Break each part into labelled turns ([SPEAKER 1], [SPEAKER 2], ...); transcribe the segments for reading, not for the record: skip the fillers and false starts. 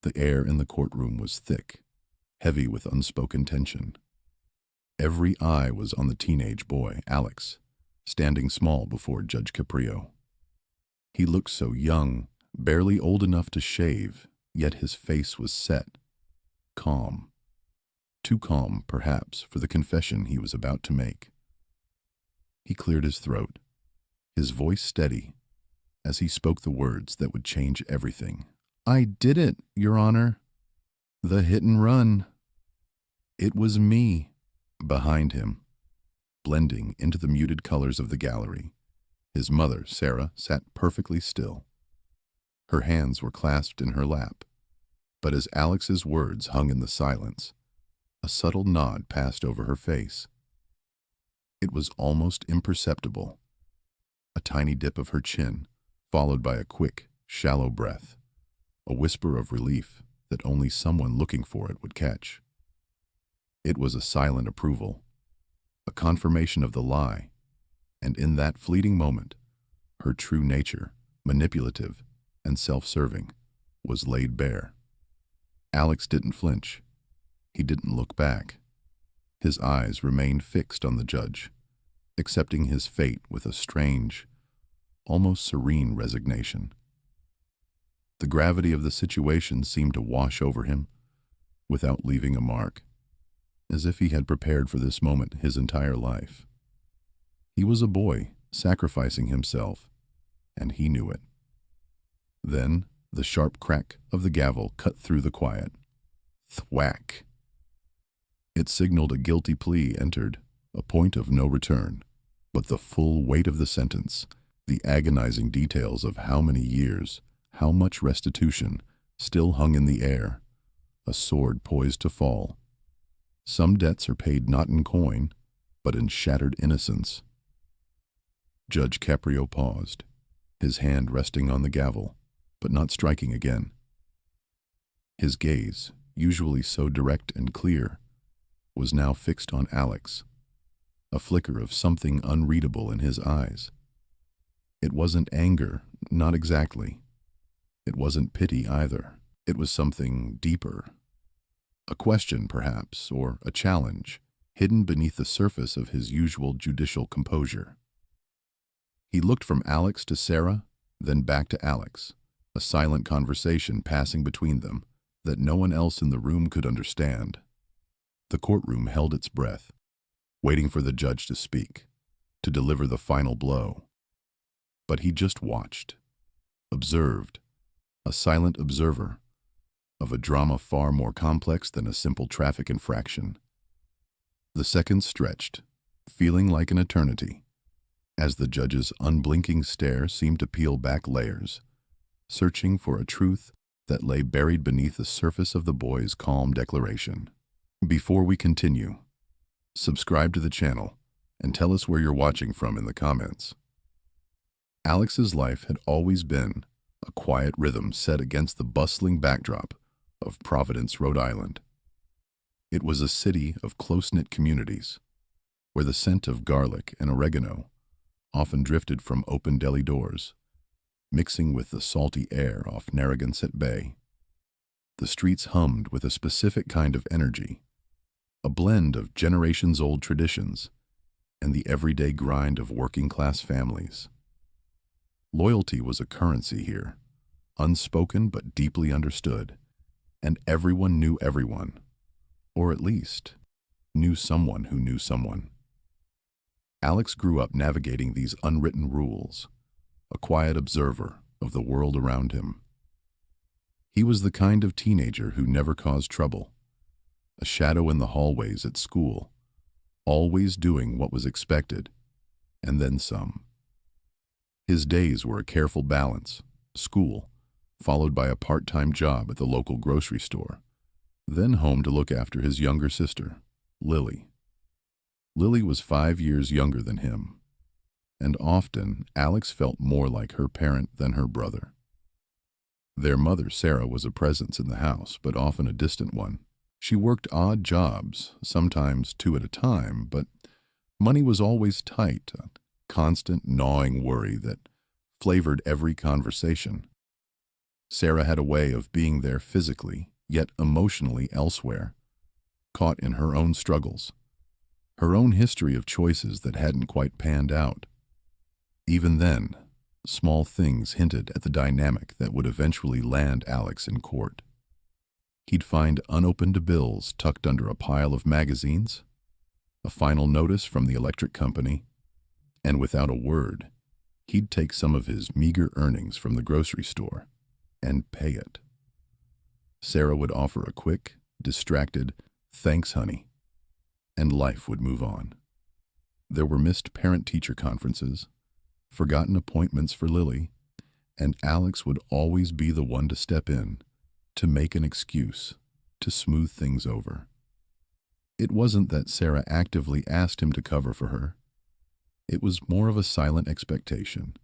[SPEAKER 1] The air in the courtroom was thick, heavy with unspoken tension. Every eye was on the teenage boy, Alex, standing small before Judge Caprio. He looked so young, barely old enough to shave, yet his face was set, calm. Too calm, perhaps, for the confession he was about to make. He cleared his throat, his voice steady, as he spoke the words that would change everything. "I did it, Your Honor. The hit and run. It was me." Behind him, blending into the muted colors of the gallery, his mother, Sarah, sat perfectly still. Her hands were clasped in her lap, but as Alex's words hung in the silence, a subtle nod passed over her face. It was almost imperceptible, a tiny dip of her chin, followed by a quick, shallow breath, a whisper of relief that only someone looking for it would catch. It was a silent approval, a confirmation of the lie, and in that fleeting moment, her true nature, manipulative and self-serving, was laid bare. Alex didn't flinch. He didn't look back. His eyes remained fixed on the judge, accepting his fate with a strange, almost serene resignation. The gravity of the situation seemed to wash over him without leaving a mark, as if he had prepared for this moment his entire life. He was a boy, sacrificing himself, and he knew it. Then, the sharp crack of the gavel cut through the quiet. Thwack! It signaled a guilty plea entered, a point of no return, but the full weight of the sentence, the agonizing details of how many years, how much restitution, still hung in the air, a sword poised to fall. Some debts are paid not in coin, but in shattered innocence. Judge Caprio paused, his hand resting on the gavel, but not striking again. His gaze, usually so direct and clear, was now fixed on Alex, a flicker of something unreadable in his eyes. It wasn't anger, not exactly. It wasn't pity either. It was something deeper. A question, perhaps, or a challenge, hidden beneath the surface of his usual judicial composure. He looked from Alex to Sarah, then back to Alex, a silent conversation passing between them that no one else in the room could understand. The courtroom held its breath, waiting for the judge to speak, to deliver the final blow. But he just watched, observed, a silent observer of a drama far more complex than a simple traffic infraction. The seconds stretched, feeling like an eternity, as the judge's unblinking stare seemed to peel back layers, searching for a truth that lay buried beneath the surface of the boy's calm declaration. Before we continue, subscribe to the channel and tell us where you're watching from in the comments. Alex's life had always been a quiet rhythm set against the bustling backdrop of Providence, Rhode Island. It was a city of close-knit communities, where the scent of garlic and oregano often drifted from open deli doors, mixing with the salty air off Narragansett Bay. The streets hummed with a specific kind of energy, a blend of generations-old traditions and the everyday grind of working-class families. Loyalty was a currency here, unspoken but deeply understood, and everyone knew everyone, or at least knew someone who knew someone. Alex grew up navigating these unwritten rules, a quiet observer of the world around him. He was the kind of teenager who never caused trouble, a shadow in the hallways at school, always doing what was expected, and then some. His days were a careful balance: school, followed by a part-time job at the local grocery store, then home to look after his younger sister, Lily. Lily was 5 years younger than him, and often Alex felt more like her parent than her brother. Their mother, Sarah, was a presence in the house, but often a distant one. She worked odd jobs, sometimes 2 at a time, but money was always tight, a constant gnawing worry that flavored every conversation. Sarah had a way of being there physically, yet emotionally elsewhere, caught in her own struggles, her own history of choices that hadn't quite panned out. Even then, small things hinted at the dynamic that would eventually land Alex in court. He'd find unopened bills tucked under a pile of magazines, a final notice from the electric company, and without a word, he'd take some of his meager earnings from the grocery store and pay it. Sarah would offer a quick, distracted, "Thanks, honey," and life would move on. There were missed parent-teacher conferences, forgotten appointments for Lily, and Alex would always be the one to step in, to make an excuse, to smooth things over. It wasn't that Sarah actively asked him to cover for her. It was more of a silent expectation,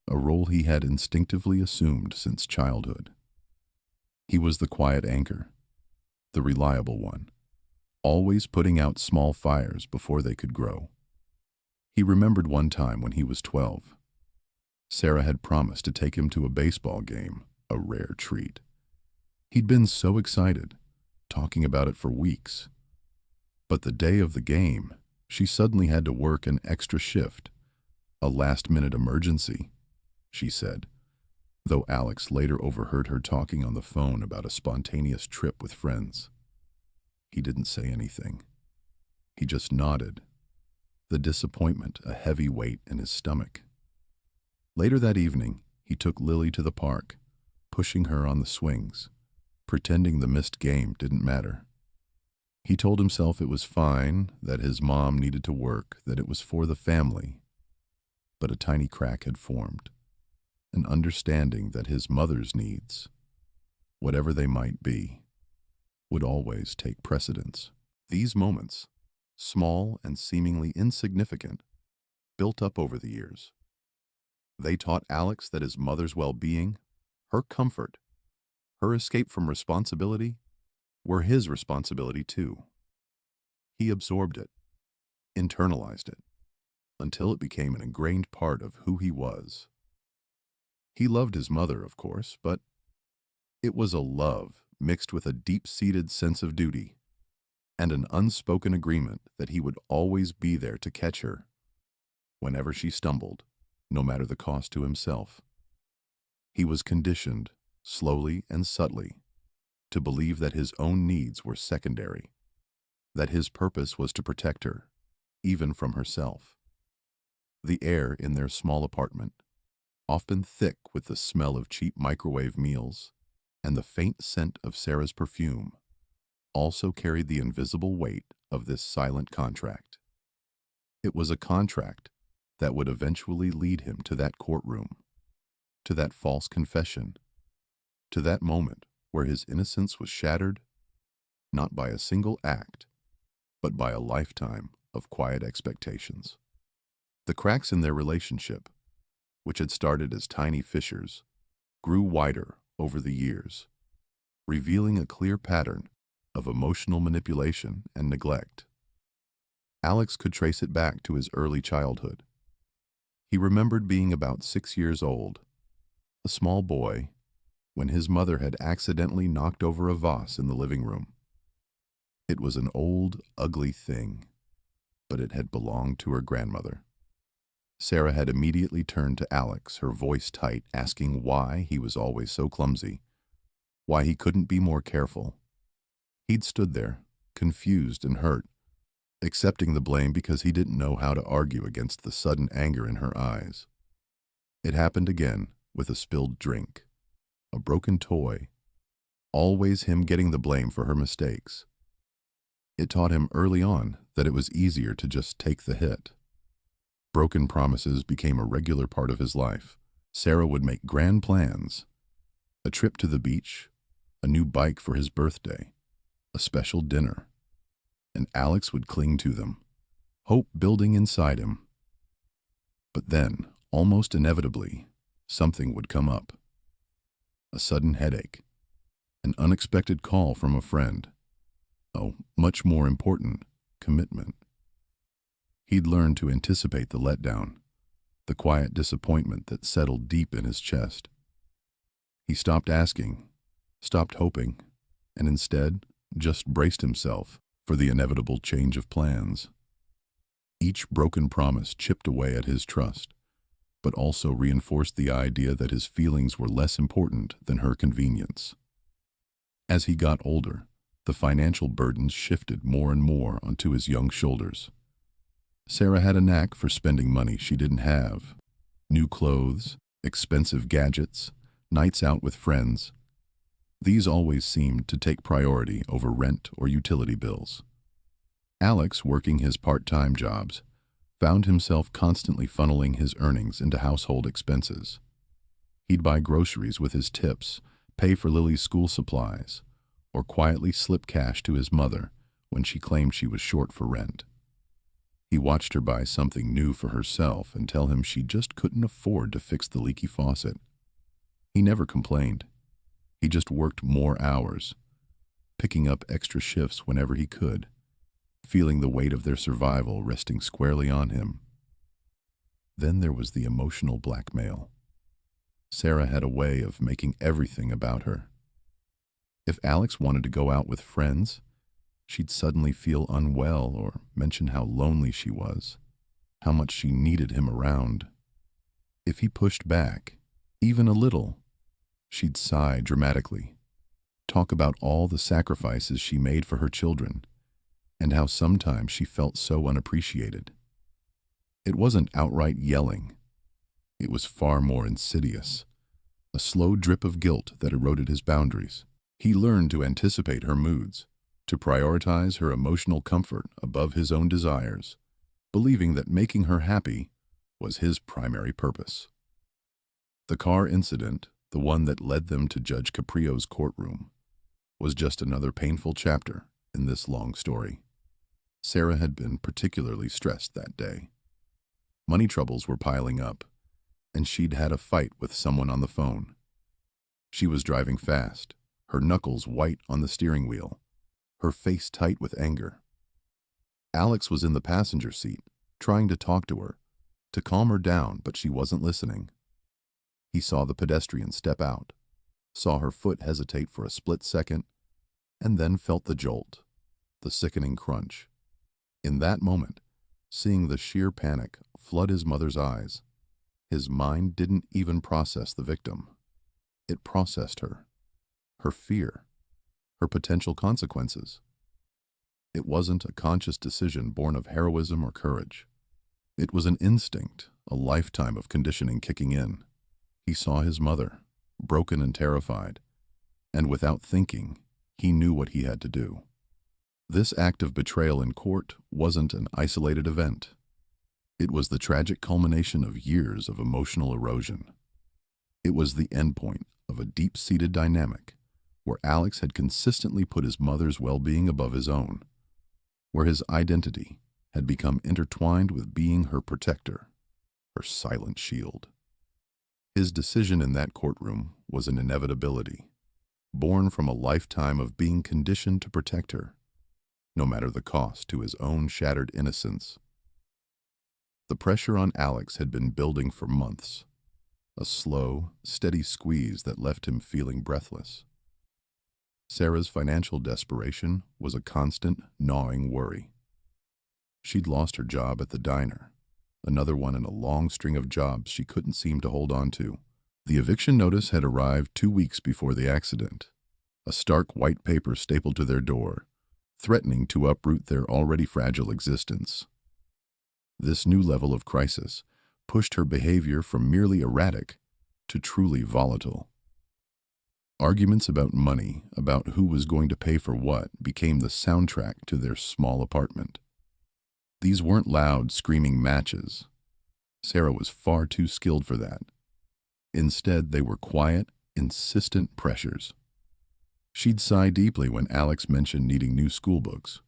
[SPEAKER 1] a role he had instinctively assumed since childhood. He was the quiet anchor, the reliable one, always putting out small fires before they could grow. He remembered one time when he was 12. Sarah had promised to take him to a baseball game, a rare treat. He'd been so excited, talking about it for weeks. But the day of the game, she suddenly had to work an extra shift, a last-minute emergency, she said, though Alex later overheard her talking on the phone about a spontaneous trip with friends. He didn't say anything. He just nodded, the disappointment a heavy weight in his stomach. Later that evening, he took Lily to the park, pushing her on the swings, pretending the missed game didn't matter. He told himself it was fine, that his mom needed to work, that it was for the family. But a tiny crack had formed, an understanding that his mother's needs, whatever they might be, would always take precedence. These moments, small and seemingly insignificant, built up over the years. They taught Alex that his mother's well-being, her comfort, her escape from responsibility, were his responsibility too. He absorbed it, internalized it, until it became an ingrained part of who he was. He loved his mother, of course, but it was a love mixed with a deep-seated sense of duty and an unspoken agreement that he would always be there to catch her whenever she stumbled, no matter the cost to himself. He was conditioned, slowly and subtly, to believe that his own needs were secondary, that his purpose was to protect her, even from herself. The air in their small apartment, often thick with the smell of cheap microwave meals and the faint scent of Sarah's perfume, also carried the invisible weight of this silent contract. It was a contract that would eventually lead him to that courtroom, to that false confession, to that moment where his innocence was shattered, not by a single act, but by a lifetime of quiet expectations. The cracks in their relationship, which had started as tiny fissures, grew wider over the years, revealing a clear pattern of emotional manipulation and neglect. Alex could trace it back to his early childhood. He remembered being about 6 years old, a small boy, when his mother had accidentally knocked over a vase in the living room. It was an old, ugly thing, but it had belonged to her grandmother. Sarah had immediately turned to Alex, her voice tight, asking why he was always so clumsy, why he couldn't be more careful. He'd stood there, confused and hurt, accepting the blame because he didn't know how to argue against the sudden anger in her eyes. It happened again with a spilled drink, a broken toy, always him getting the blame for her mistakes. It taught him early on that it was easier to just take the hit. Broken promises became a regular part of his life. Sarah would make grand plans, a trip to the beach, a new bike for his birthday, a special dinner, and Alex would cling to them, hope building inside him. But then, almost inevitably, something would come up. A sudden headache, an unexpected call from a friend, a much more important commitment. He'd learned to anticipate the letdown, the quiet disappointment that settled deep in his chest. He stopped asking, stopped hoping, and instead just braced himself for the inevitable change of plans. Each broken promise chipped away at his trust, but also reinforced the idea that his feelings were less important than her convenience. As he got older, the financial burdens shifted more and more onto his young shoulders. Sarah had a knack for spending money she didn't have. New clothes, expensive gadgets, nights out with friends. These always seemed to take priority over rent or utility bills. Alex, working his part-time jobs, found himself constantly funneling his earnings into household expenses. He'd buy groceries with his tips, pay for Lily's school supplies, or quietly slip cash to his mother when she claimed she was short for rent. He watched her buy something new for herself and tell him she just couldn't afford to fix the leaky faucet. He never complained. He just worked more hours, picking up extra shifts whenever he could, feeling the weight of their survival resting squarely on him. Then there was the emotional blackmail. Sarah had a way of making everything about her. If Alex wanted to go out with friends, she'd suddenly feel unwell or mention how lonely she was, how much she needed him around. If he pushed back, even a little, she'd sigh dramatically, talk about all the sacrifices she made for her children, and how sometimes she felt so unappreciated. It wasn't outright yelling. It was far more insidious, a slow drip of guilt that eroded his boundaries. He learned to anticipate her moods, to prioritize her emotional comfort above his own desires, believing that making her happy was his primary purpose. The car incident, the one that led them to Judge Caprio's courtroom, was just another painful chapter in this long story. Sarah had been particularly stressed that day. Money troubles were piling up, and she'd had a fight with someone on the phone. She was driving fast, her knuckles white on the steering wheel, her face tight with anger. Alex was in the passenger seat, trying to talk to her, to calm her down, but she wasn't listening. He saw the pedestrian step out, saw her foot hesitate for a split second, and then felt the jolt, the sickening crunch. In that moment, seeing the sheer panic flood his mother's eyes, his mind didn't even process the victim. It processed her fear, her potential consequences. It wasn't a conscious decision born of heroism or courage. It was an instinct, a lifetime of conditioning kicking in. He saw his mother, broken and terrified, and without thinking, he knew what he had to do. This act of betrayal in court wasn't an isolated event. It was the tragic culmination of years of emotional erosion. It was the endpoint of a deep-seated dynamic where Alex had consistently put his mother's well-being above his own, where his identity had become intertwined with being her protector, her silent shield. His decision in that courtroom was an inevitability, born from a lifetime of being conditioned to protect her, no matter the cost to his own shattered innocence. The pressure on Alex had been building for months, a slow, steady squeeze that left him feeling breathless. Sarah's financial desperation was a constant, gnawing worry. She'd lost her job at the diner, another one in a long string of jobs she couldn't seem to hold on to. The eviction notice had arrived 2 weeks before the accident, a stark white paper stapled to their door, threatening to uproot their already fragile existence. This new level of crisis pushed her behavior from merely erratic to truly volatile. Arguments about money, about who was going to pay for what, became the soundtrack to their small apartment. These weren't loud, screaming matches. Sarah was far too skilled for that. Instead, they were quiet, insistent pressures. She'd sigh deeply when Alex mentioned needing new school books,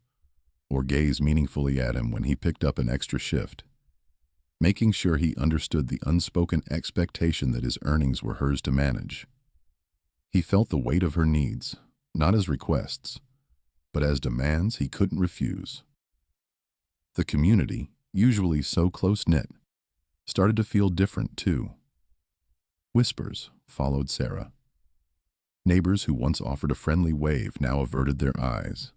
[SPEAKER 1] or gaze meaningfully at him when he picked up an extra shift, making sure he understood the unspoken expectation that his earnings were hers to manage. He felt the weight of her needs, not as requests, but as demands he couldn't refuse. The community, usually so close-knit, started to feel different too. Whispers followed Sarah. Neighbors who once offered a friendly wave now averted their eyes.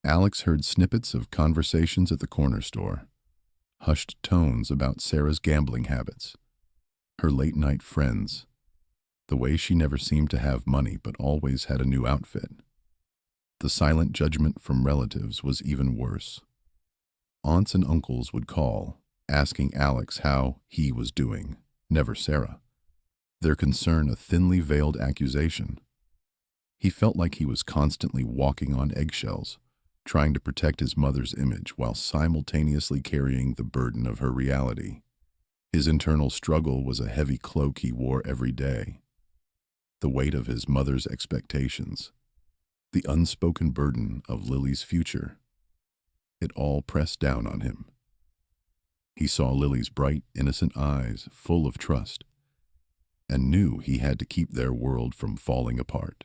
[SPEAKER 1] Alex heard snippets of conversations at the corner store, hushed tones about Sarah's gambling habits, her late-night friends, the way she never seemed to have money but always had a new outfit. The silent judgment from relatives was even worse. Aunts and uncles would call, asking Alex how he was doing, never Sarah. Their concern a thinly veiled accusation. He felt like he was constantly walking on eggshells, trying to protect his mother's image while simultaneously carrying the burden of her reality. His internal struggle was a heavy cloak he wore every day. The weight of his mother's expectations, the unspoken burden of Lily's future. It all pressed down on him. He saw Lily's bright, innocent eyes full of trust, and knew he had to keep their world from falling apart.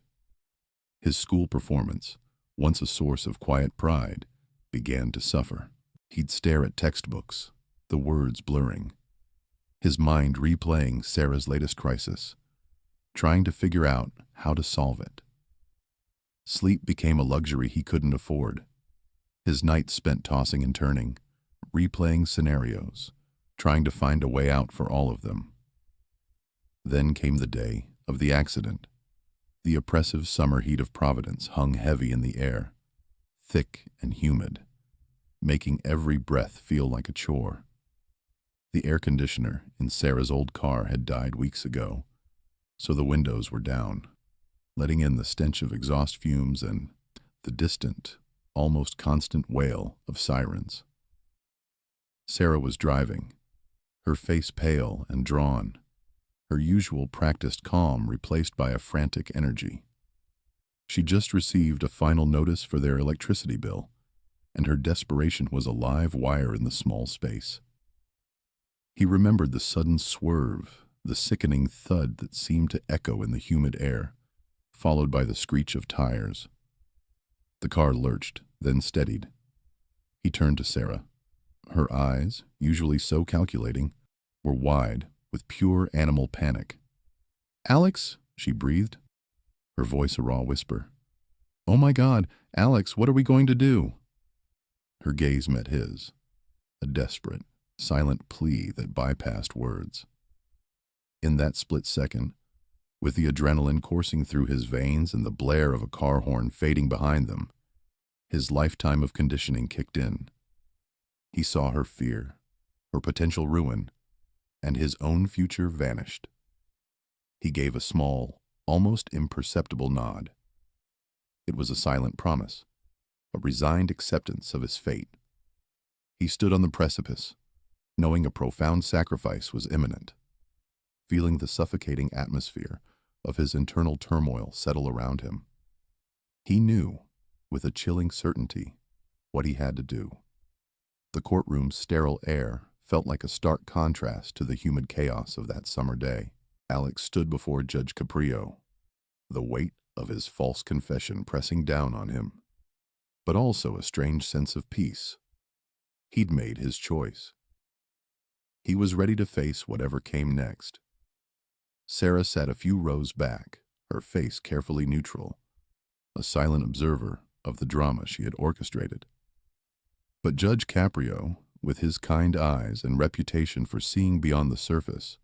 [SPEAKER 1] His school performance, once a source of quiet pride, began to suffer. He'd stare at textbooks, the words blurring, his mind replaying Sarah's latest crisis, trying to figure out how to solve it. Sleep became a luxury he couldn't afford. His nights spent tossing and turning, replaying scenarios, trying to find a way out for all of them. Then came the day of the accident. The oppressive summer heat of Providence hung heavy in the air, thick and humid, making every breath feel like a chore. The air conditioner in Sarah's old car had died weeks ago, so the windows were down, letting in the stench of exhaust fumes and the distant, almost constant wail of sirens. Sarah was driving, her face pale and drawn, her usual practiced calm replaced by a frantic energy. She just received a final notice for their electricity bill, and her desperation was a live wire in the small space. He remembered the sudden swerve, the sickening thud that seemed to echo in the humid air, followed by the screech of tires. The car lurched, then steadied. He turned to Sarah. Her eyes, usually so calculating, were wide, with pure animal panic. "Alex," she breathed, her voice a raw whisper. "Oh my God, Alex, what are we going to do?" Her gaze met his, a desperate, silent plea that bypassed words. In that split second, with the adrenaline coursing through his veins and the blare of a car horn fading behind them, his lifetime of conditioning kicked in. He saw her fear, her potential ruin, and his own future vanished. He gave a small, almost imperceptible nod. It was a silent promise, a resigned acceptance of his fate. He stood on the precipice, knowing a profound sacrifice was imminent, feeling the suffocating atmosphere of his internal turmoil settle around him. He knew, with a chilling certainty, what he had to do. The courtroom's sterile air felt like a stark contrast to the humid chaos of that summer day. Alex stood before Judge Caprio, the weight of his false confession pressing down on him, but also a strange sense of peace. He'd made his choice. He was ready to face whatever came next. Sarah sat a few rows back, her face carefully neutral, a silent observer of the drama she had orchestrated. But Judge Caprio, with his kind eyes and reputation for seeing beyond the surface,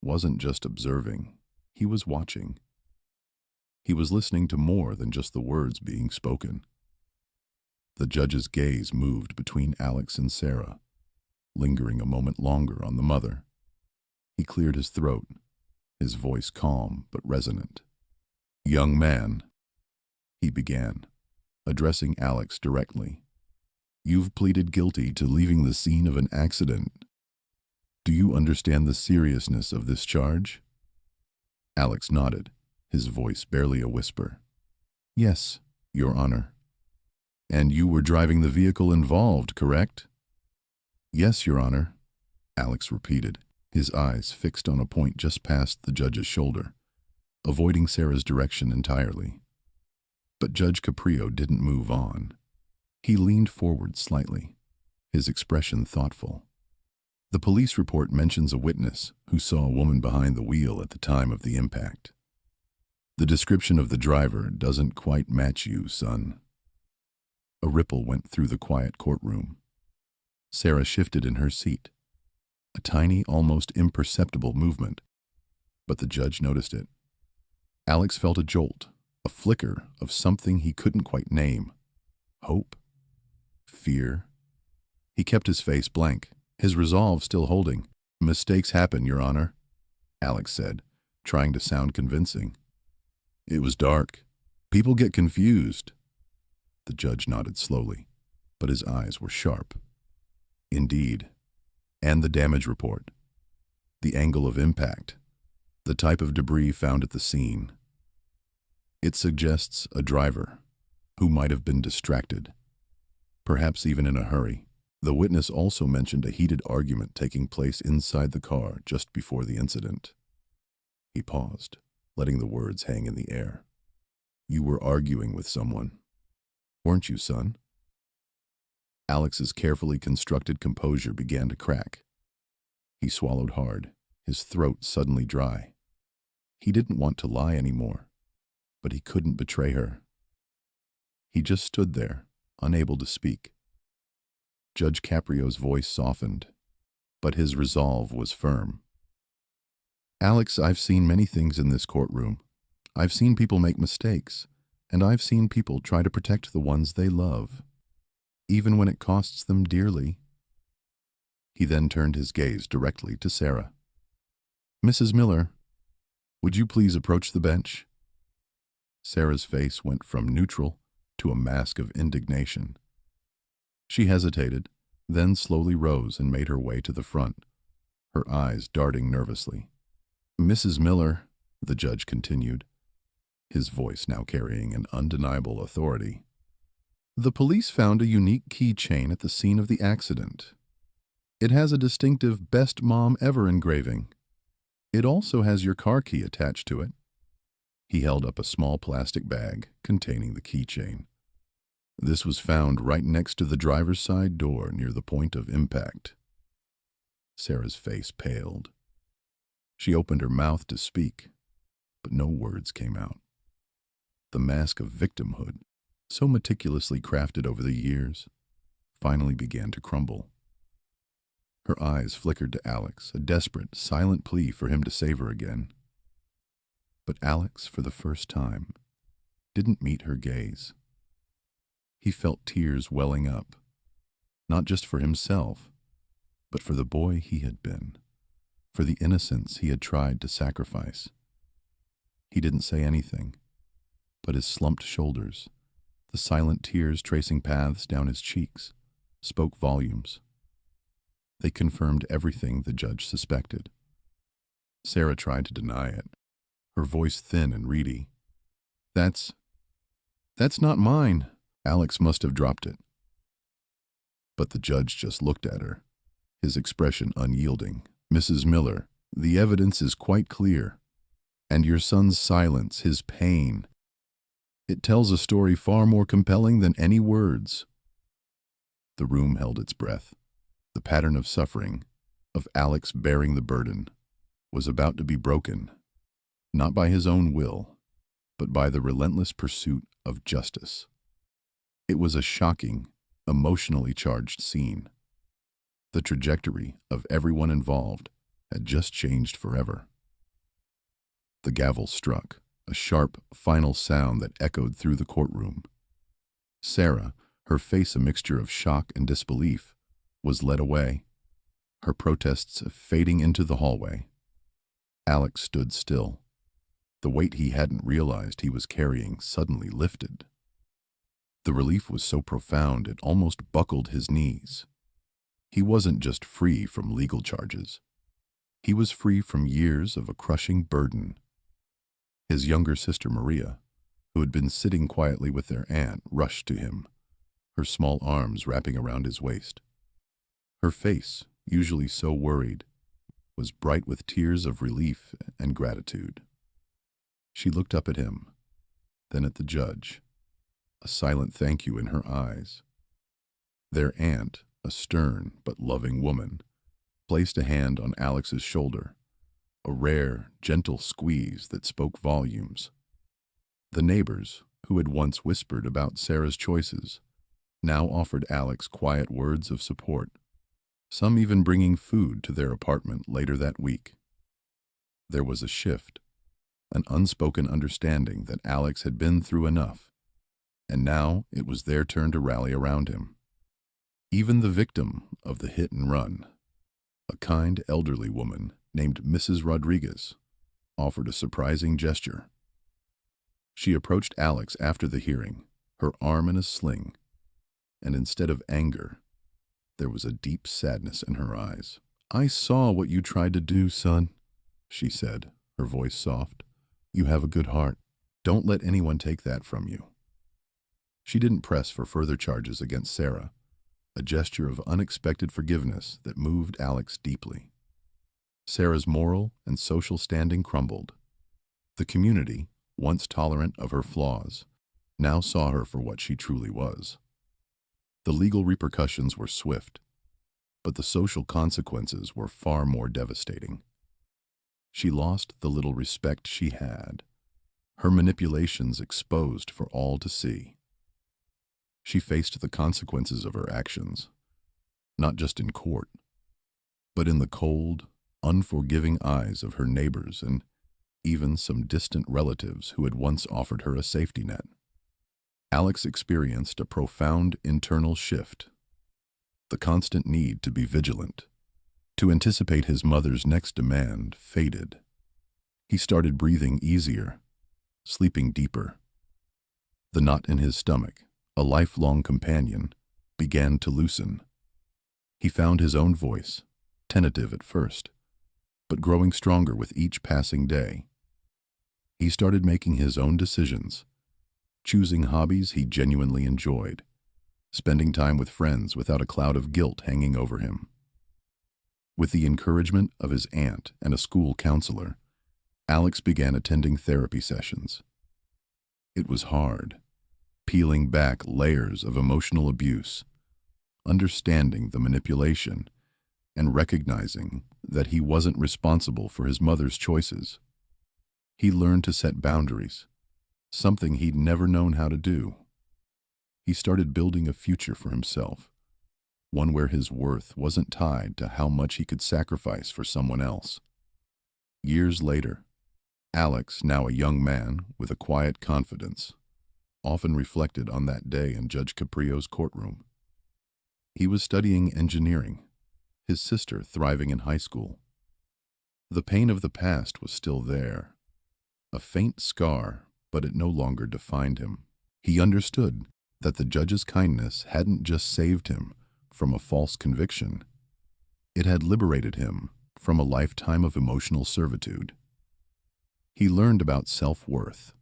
[SPEAKER 1] wasn't just observing, he was watching. He was listening to more than just the words being spoken. The judge's gaze moved between Alex and Sarah, lingering a moment longer on the mother. He cleared his throat, his voice calm but resonant. "Young man," he began, addressing Alex directly. "You've pleaded guilty to leaving the scene of an accident. Do you understand the seriousness of this charge?" Alex nodded, his voice barely a whisper. "Yes, Your Honor." "And you were driving the vehicle involved, correct?" "Yes, Your Honor," Alex repeated, his eyes fixed on a point just past the judge's shoulder, avoiding Sarah's direction entirely. But Judge Caprio didn't move on. He leaned forward slightly, his expression thoughtful. "The police report mentions a witness who saw a woman behind the wheel at the time of the impact. The description of the driver doesn't quite match you, son. A ripple went through the quiet courtroom. Sarah shifted in her seat. A tiny, almost imperceptible movement, but the judge noticed it. Alex felt a jolt, a flicker of something he couldn't quite name. Hope? Fear? He kept his face blank, his resolve still holding. "Mistakes happen, Your Honor," Alex said, trying to sound convincing. "It was dark. People get confused." The judge nodded slowly, but his eyes were sharp. "Indeed. And the damage report. The angle of impact. The type of debris found at the scene. It suggests a driver who might have been distracted, perhaps even in a hurry." The witness also mentioned a heated argument taking place inside the car just before the incident. He paused, letting the words hang in the air. "You were arguing with someone, weren't you, son?" Alex's carefully constructed composure began to crack. He swallowed hard, his throat suddenly dry. He didn't want to lie anymore, but he couldn't betray her. He just stood there, unable to speak. Judge Caprio's voice softened, but his resolve was firm. "Alex, I've seen many things in this courtroom. I've seen people make mistakes, and I've seen people try to protect the ones they love, even when it costs them dearly." He then turned his gaze directly to Sarah. "Mrs. Miller, would you please approach the bench?" Sarah's face went from neutral to a mask of indignation. She hesitated, then slowly rose and made her way to the front, her eyes darting nervously. "Mrs. Miller," the judge continued, his voice now carrying an undeniable authority, "the police found a unique keychain at the scene of the accident. It has a distinctive Best Mom Ever engraving. It also has your car key attached to it." He held up a small plastic bag containing the keychain. "This was found right next to the driver's side door near the point of impact." Sarah's face paled. She opened her mouth to speak, but no words came out. The mask of victimhood, so meticulously crafted over the years, finally began to crumble. Her eyes flickered to Alex, a desperate, silent plea for him to save her again. But Alex, for the first time, didn't meet her gaze. He felt tears welling up, not just for himself, but for the boy he had been, for the innocence he had tried to sacrifice. He didn't say anything, but his slumped shoulders, the silent tears tracing paths down his cheeks, spoke volumes. They confirmed everything the judge suspected. Sarah tried to deny it, her voice thin and reedy. That's not mine." Alex must have dropped it. But the judge just looked at her, his expression unyielding. "Mrs. Miller, the evidence is quite clear. And your son's silence, his pain, it tells a story far more compelling than any words." The room held its breath. The pattern of suffering, of Alex bearing the burden, was about to be broken, not by his own will, but by the relentless pursuit of justice. It was a shocking, emotionally charged scene. The trajectory of everyone involved had just changed forever. The gavel struck, a sharp, final sound that echoed through the courtroom. Sarah, her face a mixture of shock and disbelief, was led away, her protests fading into the hallway. Alex stood still. The weight he hadn't realized he was carrying suddenly lifted. The relief was so profound it almost buckled his knees. He wasn't just free from legal charges. He was free from years of a crushing burden. His younger sister Maria, who had been sitting quietly with their aunt, rushed to him, her small arms wrapping around his waist. Her face, usually so worried, was bright with tears of relief and gratitude. She looked up at him, then at the judge, a silent thank you in her eyes. Their aunt, a stern but loving woman, placed a hand on Alex's shoulder, a rare, gentle squeeze that spoke volumes. The neighbors, who had once whispered about Sarah's choices, now offered Alex quiet words of support, some even bringing food to their apartment later that week. There was a shift, an unspoken understanding that Alex had been through enough, and now it was their turn to rally around him. Even the victim of the hit and run, a kind elderly woman named Mrs. Rodriguez, offered a surprising gesture. She approached Alex after the hearing, her arm in a sling, and instead of anger, there was a deep sadness in her eyes. "I saw what you tried to do, son," she said, her voice soft. "You have a good heart. Don't let anyone take that from you." She didn't press for further charges against Sarah, a gesture of unexpected forgiveness that moved Alex deeply. Sarah's moral and social standing crumbled. The community, once tolerant of her flaws, now saw her for what she truly was. The legal repercussions were swift, but the social consequences were far more devastating. She lost the little respect she had, her manipulations exposed for all to see. She faced the consequences of her actions, not just in court, but in the cold, unforgiving eyes of her neighbors and even some distant relatives who had once offered her a safety net. Alex experienced a profound internal shift. The constant need to be vigilant, to anticipate his mother's next demand, faded. He started breathing easier, sleeping deeper. The knot in his stomach, a lifelong companion, began to loosen. He found his own voice, tentative at first, but growing stronger with each passing day. He started making his own decisions, choosing hobbies he genuinely enjoyed, spending time with friends without a cloud of guilt hanging over him. With the encouragement of his aunt and a school counselor, Alex began attending therapy sessions. It was hard, peeling back layers of emotional abuse, understanding the manipulation, and recognizing that he wasn't responsible for his mother's choices. He learned to set boundaries, something he'd never known how to do. He started building a future for himself, one where his worth wasn't tied to how much he could sacrifice for someone else. Years later, Alex, now a young man with a quiet confidence, often reflected on that day in Judge Caprio's courtroom. He was studying engineering, his sister thriving in high school. The pain of the past was still there, a faint scar, but it no longer defined him. He understood that the judge's kindness hadn't just saved him from a false conviction. It had liberated him from a lifetime of emotional servitude. He learned about self-worth,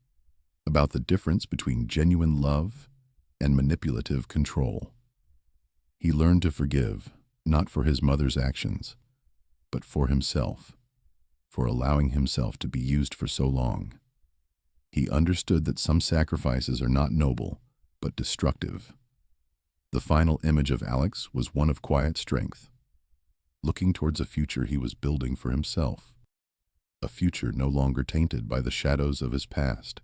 [SPEAKER 1] about the difference between genuine love and manipulative control. He learned to forgive, not for his mother's actions, but for himself, for allowing himself to be used for so long. He understood that some sacrifices are not noble, but destructive. The final image of Alex was one of quiet strength, looking towards a future he was building for himself, a future no longer tainted by the shadows of his past.